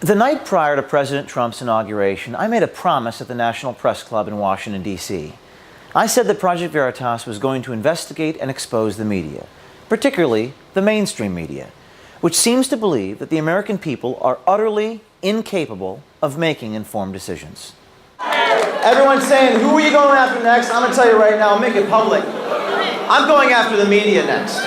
The night prior to President Trump's inauguration, I made a promise at the National Press Club in Washington, D.C. I said that Project Veritas was going to investigate and expose the media, particularly the mainstream media, which seems to believe that the American people are utterly incapable of making informed decisions. Everyone's saying, who are you going after next? I'm going to tell you right now, I'll make it public. I'm going after the media next.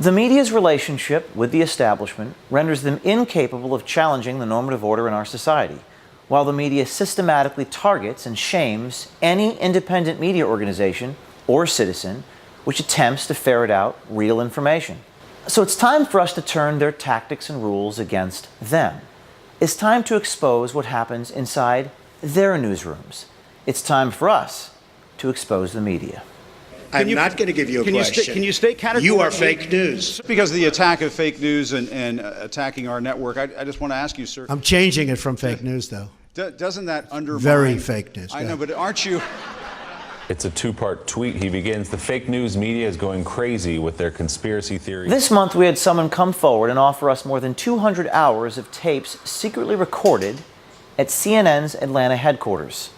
The media's relationship with the establishment renders them incapable of challenging the normative order in our society, while the media systematically targets and shames any independent media organization or citizen which attempts to ferret out real information. So it's time for us to turn their tactics and rules against them. It's time to expose what happens inside their newsrooms. It's time for us to expose the media. I'm not going to give you a question. Can you state categorically? You are fake news. Because of the attack of fake news and attacking our network, I just want to ask you, sir. I'm changing it from fake news, though. Doesn't that undermine... Very fake news. I know, but aren't you... It's a two-part tweet. He begins, the fake news media is going crazy with their conspiracy theories. This month, we had someone come forward and offer us more than 200 hours of tapes secretly recorded at CNN's Atlanta headquarters.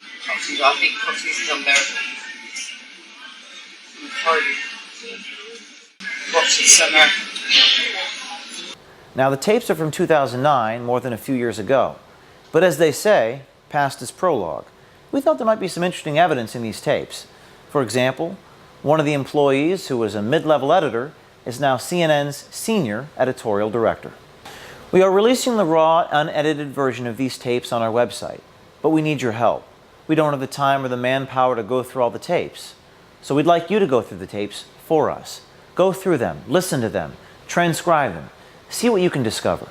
Now, the tapes are from 2009, more than a few years ago. But as they say, past is prologue. We thought there might be some interesting evidence in these tapes. For example, one of the employees, who was a mid-level editor, is now CNN's senior editorial director. We are releasing the raw, unedited version of these tapes on our website, but we need your help. We don't have the time or the manpower to go through all the tapes. So we'd like you to go through the tapes for us. Go through them, listen to them, transcribe them, see what you can discover.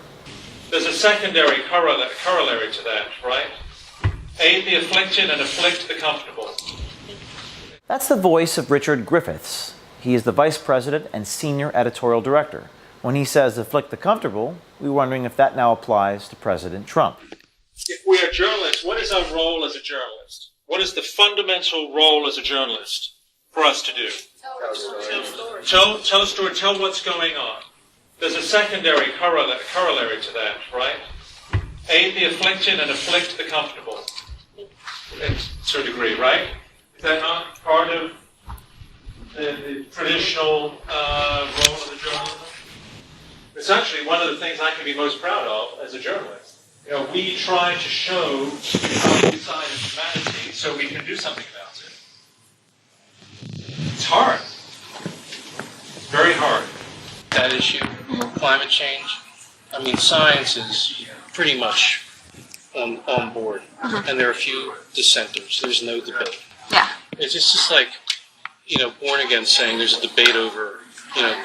There's a secondary corollary to that, right? Aid the afflicted and afflict the comfortable. That's the voice of Richard Griffiths. He is the vice president and senior editorial director. When he says afflict the comfortable, we're wondering if that now applies to President Trump. If we are journalists, what is our role as a journalist? What is the fundamental role as a journalist for us to do? Tell a story, tell what's going on. There's a secondary corollary to that, right? Aid the afflicted and afflict the comfortable. To a degree, right? Is that not part of the traditional role of the journalism? It's actually one of the things I can be most proud of as a journalist. You know, we try to show the side of humanity so we can do something about it. It's hard. Very hard. That issue, climate change. I mean, science is pretty much on board, and there are a few dissenters. There's no debate. Yeah. It's just like, born again saying there's a debate over,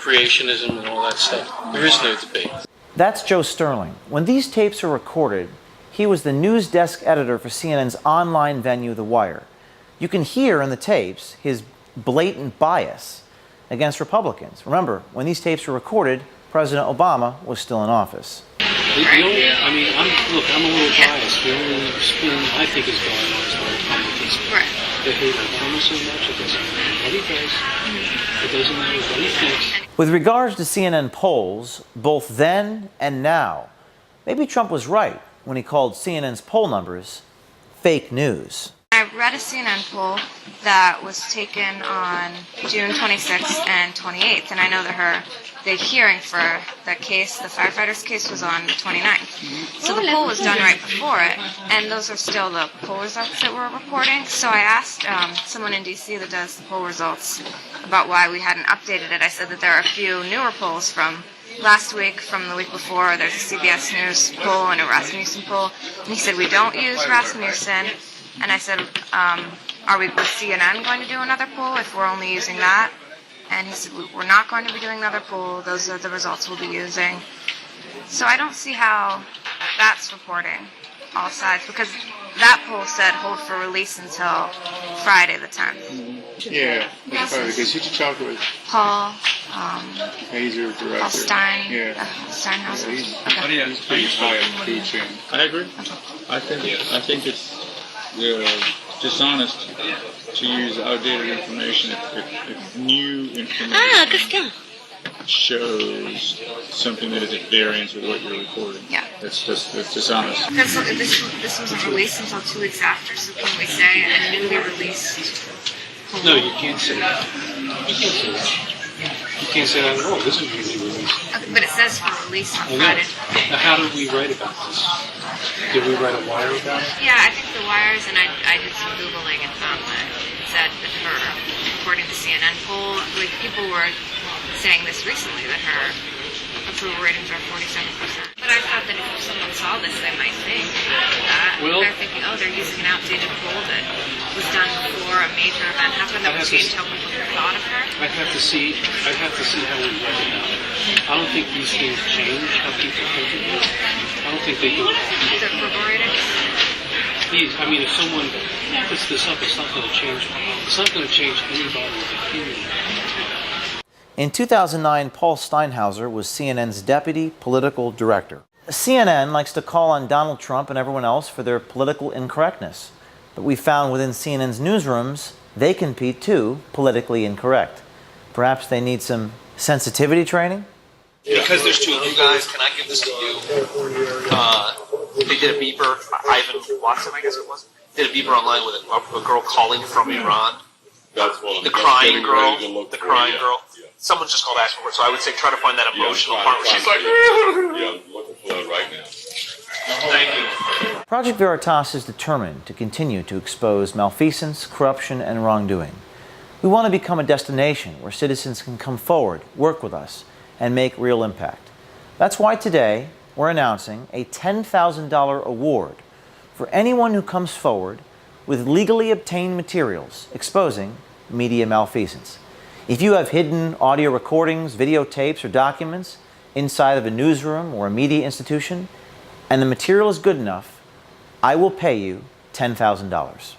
creationism and all that stuff. There is no debate. That's Joe Sterling. When these tapes are recorded, he was the news desk editor for CNN's online venue, The Wire. You can hear in the tapes his blatant bias against Republicans. Remember, when these tapes were recorded, President Obama was still in office. I'm a little biased. The only spin I think is going on is the Republicans. Right. They hate Obama so much, it doesn't matter what he does. It doesn't matter what he thinks. With regards to CNN polls, both then and now, maybe Trump was right when he called CNN's poll numbers fake news. I read a CNN poll that was taken on June 26th and 28th, and I know that the hearing for the case, the firefighters case, was on the 29th. So the poll was done right before it, and those are still the poll results that we're reporting. So I asked someone in D.C. that does the poll results about why we hadn't updated it. I said that there are a few newer polls from last week, from the week before. There's a CBS News poll and a Rasmussen poll. And he said, we don't use Rasmussen. And I said, are we with CNN going to do another poll if we're only using that? And he said, we're not going to be doing another poll. Those are the results we'll be using. So I don't see how that's reporting all sides, because that poll said hold for release until Friday the 10th. Yeah, because who did you talk with? Paul, He's your director. Paul Stein, Yeah. Steinhaus. Yeah, he's Okay. he's pretty high on the food chain. I agree. I think it's dishonest to use outdated information if new information shows something that is at variance with what you're recording. Yeah. That's dishonest. This wasn't released until 2 weeks after, so can we say a newly released? No, you can't say that. You can't say that. You can't say that at all. This is usually released. Okay, but it says for release on I know. Friday. Now, how did we write about this? Did we write a wire about it? Yeah, I think the wires, and I did some Googling and found that it said that her, according to CNN poll, like people were saying this recently, that her approval ratings are 47%. But I thought that if someone saw this, they might think that. Well, they're thinking, oh, they're using an outdated poll that was done before a major event happened that would change how people thought of her. I'd have to see how we write about it. I don't think these things change how people think of you. I don't think they do. Is it corroborated? I mean, if someone puts this up, it's not going to change. It's not going to change anybody's opinion. In 2009, Paul Steinhauser was CNN's deputy political director. CNN likes to call on Donald Trump and everyone else for their political incorrectness. But we found within CNN's newsrooms, they can be too politically incorrect. Perhaps they need some sensitivity training? Because there's two of you guys, can I give this to you? They did a beeper, Ivan Watson, I guess it was, did a beeper online with a girl calling from Iran. The crying girl. Someone just called asking for it, so I would say try to find that emotional part where she's like, yeah, I'm looking for it right now. thank you. Project Veritas is determined to continue to expose malfeasance, corruption, and wrongdoing. We want to become a destination where citizens can come forward, work with us, and make real impact. That's why today we're announcing a $10,000 award for anyone who comes forward with legally obtained materials exposing media malfeasance. If you have hidden audio recordings, videotapes, or documents inside of a newsroom or a media institution, and the material is good enough, I will pay you $10,000.